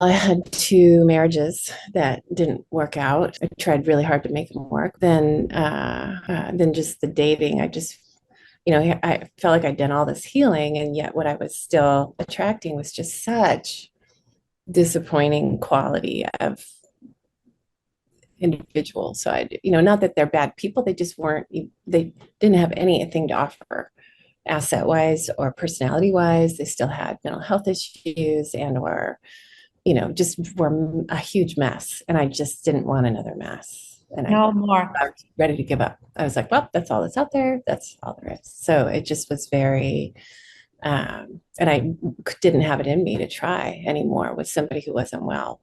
I had two marriages that didn't work out. I tried really hard to make them work. Then just the dating, I felt like I'd done all this healing, and yet what I was still attracting was just such disappointing quality of individuals. So not that they're bad people, they just weren't, they didn't have anything to offer asset wise or personality wise. They still had mental health issues and or just were a huge mess. And I just didn't want another mess. No more. I was ready to give up. I was like, well, that's all that's out there. That's all there is. So it just was very, and I didn't have it in me to try anymore with somebody who wasn't well.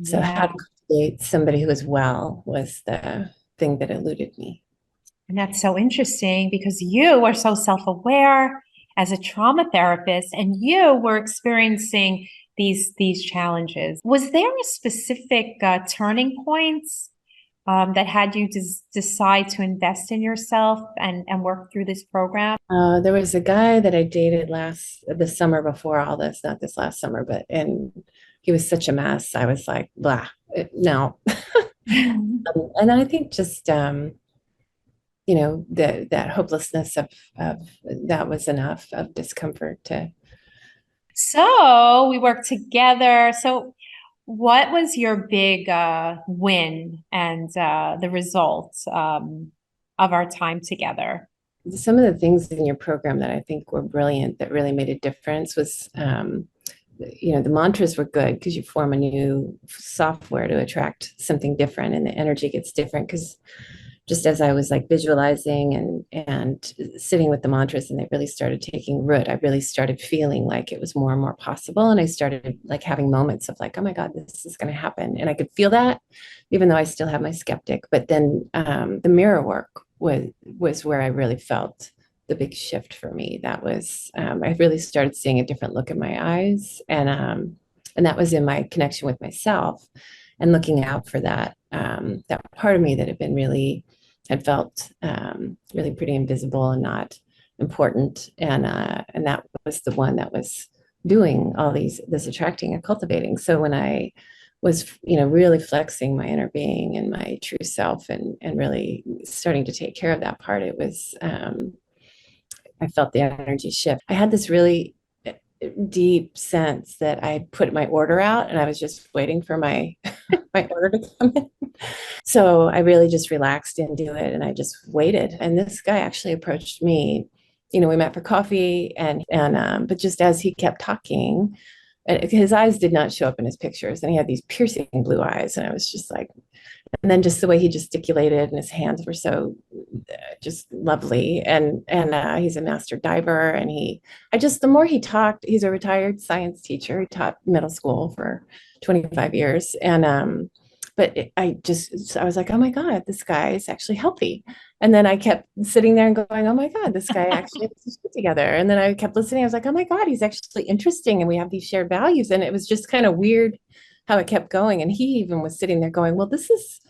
So Yeah. how to cultivate somebody who was well was the thing that eluded me. And that's so interesting because you are so self-aware as a trauma therapist and you were experiencing these challenges. Was there a specific turning point that had you decide to invest in yourself and work through this program? There was a guy that I dated the summer before all this, not this last summer, and he was such a mess. I was like, blah, no. And I think just that hopelessness of that was enough of discomfort to. So we worked together. So what was your big win and the results of our time together? Some of the things in your program that I think were brilliant that really made a difference was the mantras were good because you form a new software to attract something different, and the energy gets different because just as I was like visualizing and sitting with the mantras and they really started taking root, I really started feeling like it was more and more possible. And I started like having moments of like, oh my God, this is going to happen. And I could feel that, even though I still have my skeptic. But then the mirror work was where I really felt the big shift for me. That was I really started seeing a different look in my eyes, and that was in my connection with myself and looking out for that part of me that had felt really pretty invisible and not important, and that was the one that was doing all this attracting and cultivating. So when I was really flexing my inner being and my true self and really starting to take care of that part, it was I felt the energy shift. I had this really deep sense that I put my order out and I was just waiting for my my order to come in. So I really just relaxed into it and I just waited. And this guy actually approached me. We met for coffee and but just as he kept talking, and his eyes did not show up in his pictures and he had these piercing blue eyes and I was just like, and then just the way he gesticulated and his hands were so just lovely, and he's a master diver, and the more he talked, he's a retired science teacher. He taught middle school for 25 years, and I was like, oh my God, this guy is actually healthy. And then I kept sitting there and going, oh my God, this guy actually has his shit together. And then I kept listening. I was like, oh my God, he's actually interesting. And we have these shared values. And it was just kind of weird how it kept going. And he even was sitting there going, well, this is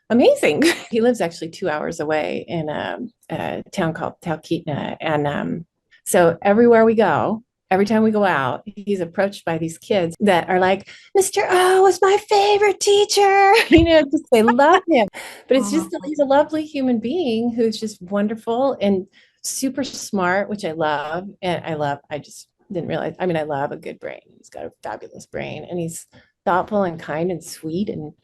amazing. He lives actually 2 hours away in a town called Talkeetna. And so everywhere we go, every time we go out, he's approached by these kids that are like, Mr. O was my favorite teacher. Just they love him. But it's just that he's a lovely human being who's just wonderful and super smart, which I love. And I just didn't realize, I mean, I love a good brain. He's got a fabulous brain and he's thoughtful and kind and sweet and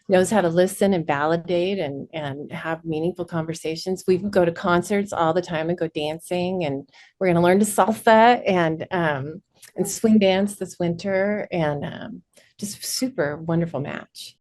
knows how to listen and validate and have meaningful conversations. We go to concerts all the time and go dancing, and we're going to learn to salsa and swing dance this winter, and just super wonderful match.